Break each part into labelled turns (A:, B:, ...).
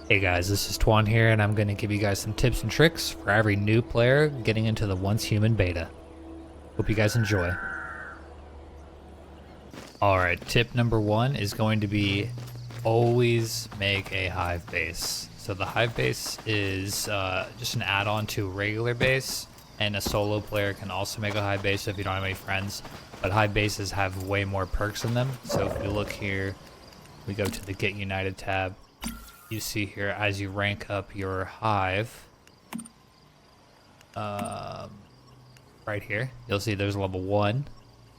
A: Hey guys, this is Twan here, and I'm going to give you guys some tips and tricks for every new player getting into the Once Human beta. Hope you guys enjoy. Alright, tip number one is going to be always make a Hive base. So the Hive base is just an add-on to a regular base, and a solo player can also make a Hive base if you don't have any friends. But Hive bases have way more perks in them. So if you look here, we go to the Get United tab. You see here, as you rank up your Hive, right here, you'll see there's level 1,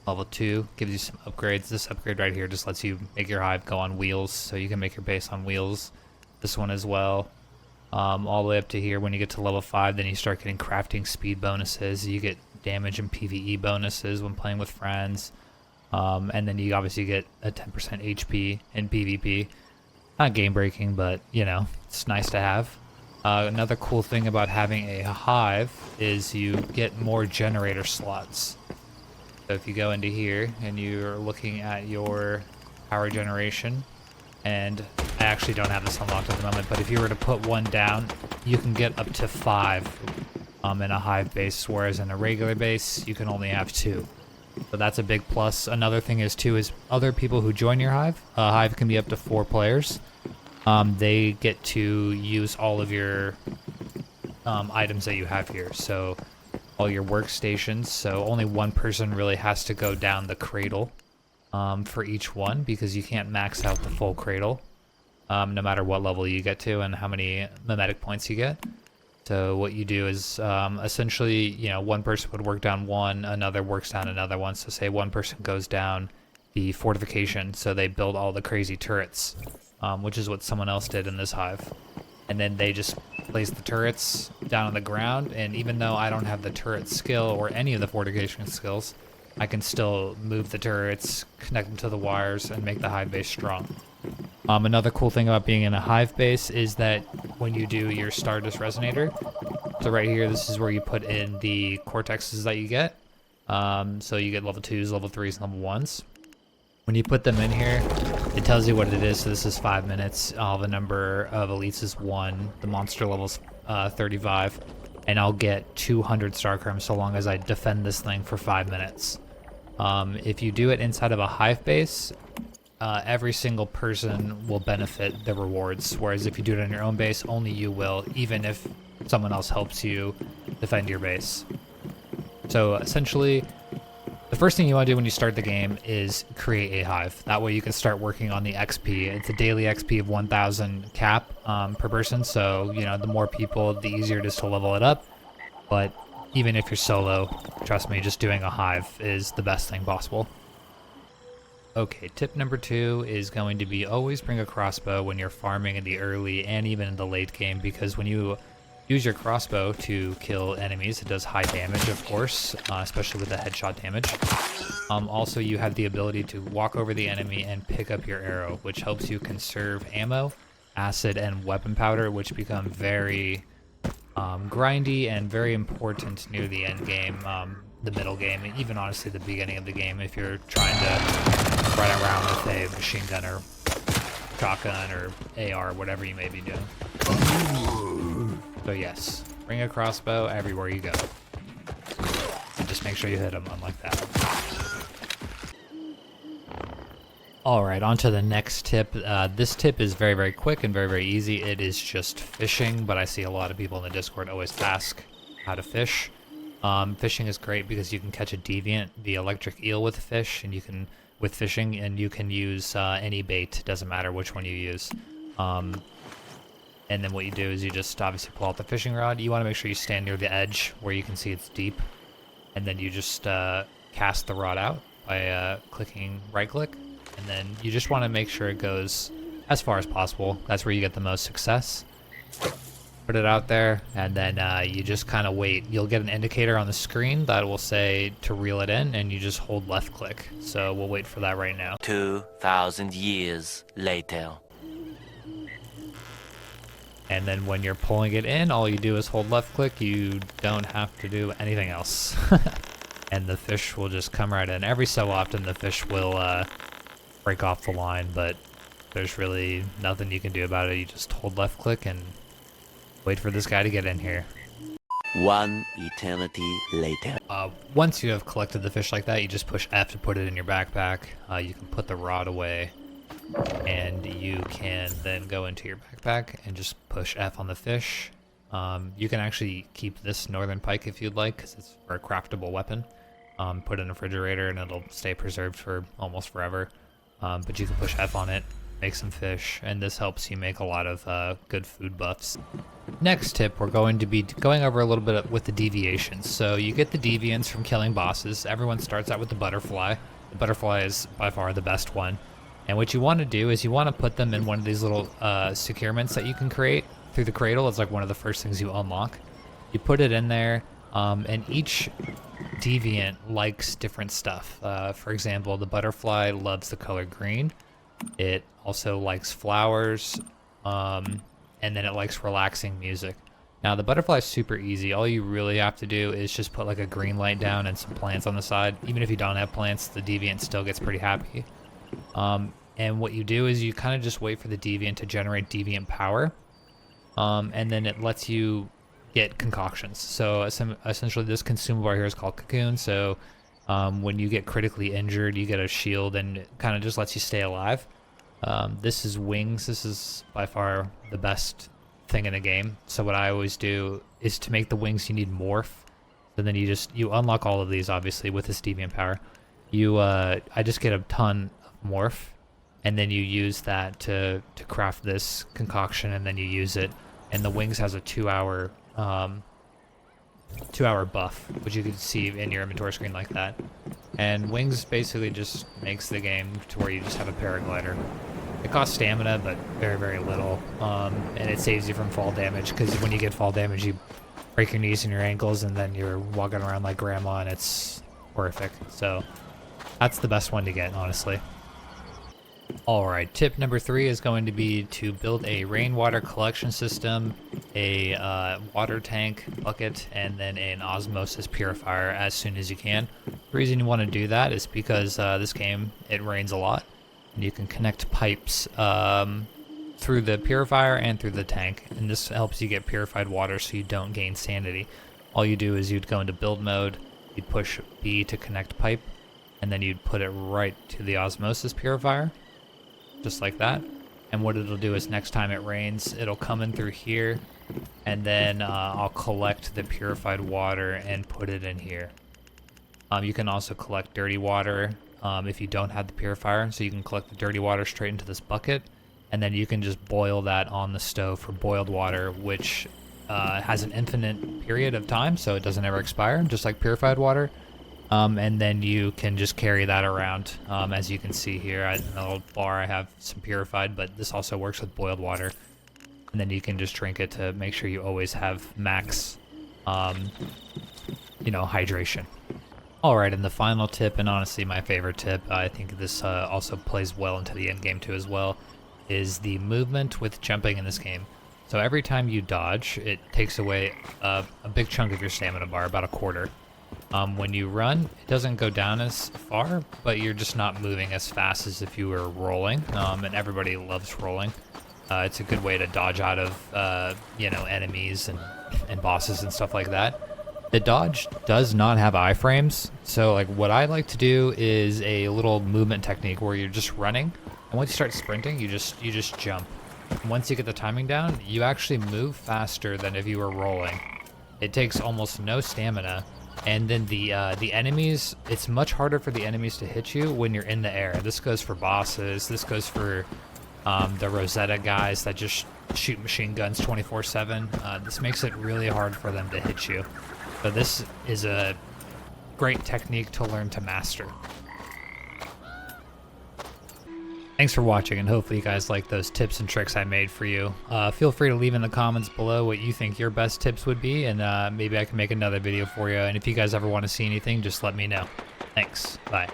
A: level 2, gives you some upgrades. This upgrade right here just lets you make your Hive go on wheels, so you can make your base on wheels. This one as well. All the way up to here, when you get to level 5, then you start getting crafting speed bonuses. You get damage and PvE bonuses when playing with friends. And then you obviously get a 10% HP in PvP. Not game breaking, but you know, it's nice to have. Another cool thing about having a Hive is you get more generator slots. So if you go into here and you're looking at your power generation, and I actually don't have this unlocked at the moment, but if you were to put one down, you can get up to 5 in a Hive base, whereas in a regular base, you can only have 2. So that's a big plus. Another thing is other people who join your Hive, Hive can be up to 4 players. They get to use all of your items that you have here. So all your workstations. So only one person really has to go down the cradle for each one, because you can't max out the full cradle no matter what level you get to and how many mimetic points you get. So what you do is essentially, you know, one person would work down one, another works down another one. So say one person goes down the fortification, so they build all the crazy turrets, which is what someone else did in this Hive. And then they just place the turrets down on the ground, and even though I don't have the turret skill or any of the fortification skills, I can still move the turrets, connect them to the wires, and make the Hive base strong. Another cool thing about being in a Hive base is that when you do your Stardust Resonator, so right here, this is where you put in the cortexes that you get. So you get level 2s, level 3s, and level 1s. When you put them in here, it tells you what it is. So this is 5 minutes. The number of elites is 1. The monster level's 35. And I'll get 200 star crumbs so long as I defend this thing for 5 minutes. If you do it inside of a Hive base, every single person will benefit the rewards, whereas if you do it on your own base, only you will, even if someone else helps you defend your base. So essentially, the first thing you want to do when you start the game is create a Hive. That way you can start working on the XP. It's a daily XP of 1,000 cap per person, so you know, the more people, the easier it is to level it up. But even if you're solo, trust me, just doing a Hive is the best thing possible. Okay, tip number 2 is going to be always bring a crossbow when you're farming in the early and even in the late game, because when you use your crossbow to kill enemies, it does high damage, of course, especially with the headshot damage. Also, you have the ability to walk over the enemy and pick up your arrow, which helps you conserve ammo, acid, and weapon powder, which become very grindy and very important near the end game, the middle game, and even honestly the beginning of the game if you're trying to run around with a machine gun or shotgun or AR, whatever you may be doing. So yes, bring a crossbow everywhere you go. And just make sure you hit them, unlike that. Alright, on to the next tip. This tip is very, very quick and very, very easy. It is just fishing, but I see a lot of people in the Discord always ask how to fish. Fishing is great because you can catch a deviant, the electric eel with fish, and you can use any bait. Doesn't matter which one you use. And then what you do is you just obviously pull out the fishing rod. You want to make sure you stand near the edge where you can see it's deep, and then you just cast the rod out by clicking right click, and then you just want to make sure it goes as far as possible. That's where you get the most success. Put it out there, and then you just kind of wait. You'll get an indicator on the screen that will say to reel it in, and you just hold left click. So we'll wait for that right now.
B: 2,000 years later.
A: And then when you're pulling it in, all you do is hold left click. You don't have to do anything else. And the fish will just come right in. Every so often the fish will break off the line, but There's really nothing you can do about it. You just hold left click and wait for this guy to get in here.
B: One eternity later.
A: Once you have collected the fish like that, you just push F to put it in your backpack. You can put the rod away, and you can then go into your backpack and just push F on the fish. You can actually keep this northern pike if you'd like, because it's for a craftable weapon. Put it in a refrigerator and it'll stay preserved for almost forever. But you can push F on it, make some fish, and this helps you make a lot of good food buffs. Next tip, we're going to be going over a little bit with the deviations. So you get the deviants from killing bosses. Everyone starts out with the butterfly. The butterfly is by far the best one. And what you want to do is you want to put them in one of these little securements that you can create through the cradle. It's like one of the first things you unlock. You put it in there, and each deviant likes different stuff. For example, the butterfly loves the color green. It also likes flowers, and then it likes relaxing music. Now the butterfly is super easy. All you really have to do is just put like a green light down and some plants on the side. Even if you don't have plants, the deviant still gets pretty happy. And what you do is you kind of just wait for the deviant to generate deviant power, and then it lets you get concoctions. So essentially this consumable right here is called Cocoon. So when you get critically injured, you get a shield and it kind of just lets you stay alive. This is wings. This is by far the best thing in the game. So what I always do is to make the wings, you need morph. So then you unlock all of these obviously with this deviant power. I just get a ton of morph, and then you use that to craft this concoction, and then you use it. And the wings has a 2-hour buff, which you can see in your inventory screen like that. And wings basically just makes the game to where you just have a paraglider. It costs stamina, but very, very little. And it saves you from fall damage, because when you get fall damage, you break your knees and your ankles, and then you're walking around like grandma, and it's horrific. So that's the best one to get, honestly. Alright, tip number 3 is going to be to build a rainwater collection system, a water tank bucket, and then an osmosis purifier as soon as you can. The reason you want to do that is because this game, it rains a lot, and you can connect pipes through the purifier and through the tank, and this helps you get purified water so you don't gain sanity. All you do is you'd go into build mode, you'd push B to connect pipe, and then you'd put it right to the osmosis purifier. Just like that. And what it'll do is next time it rains, it'll come in through here, and then I'll collect the purified water and put it in here. You can also collect dirty water if you don't have the purifier, so you can collect the dirty water straight into this bucket, and then you can just boil that on the stove for boiled water, which has an infinite period of time, so it doesn't ever expire, just like purified water. And then you can just carry that around. As you can see here, in the little bar I have some purified, but this also works with boiled water. And then you can just drink it to make sure you always have max, hydration. Alright, and the final tip, and honestly my favorite tip, I think this also plays well into the end game too as well, is the movement with jumping in this game. So every time you dodge, it takes away a big chunk of your stamina bar, about a quarter. When you run, it doesn't go down as far, but you're just not moving as fast as if you were rolling, and everybody loves rolling. It's a good way to dodge out of, enemies and bosses and stuff like that. The dodge does not have iframes, so like what I like to do is a little movement technique where you're just running, and once you start sprinting, you just jump. And once you get the timing down, you actually move faster than if you were rolling. It takes almost no stamina. And then the enemies, it's much harder for the enemies to hit you when you're in the air. This goes for bosses. This goes for the Rosetta guys that just shoot machine guns 24/7. This makes it really hard for them to hit you. So this is a great technique to learn to master. Thanks for watching, and hopefully you guys like those tips and tricks I made for you. Feel free to leave in the comments below what you think your best tips would be, and maybe I can make another video for you. And if you guys ever want to see anything, just let me know. Thanks. Bye.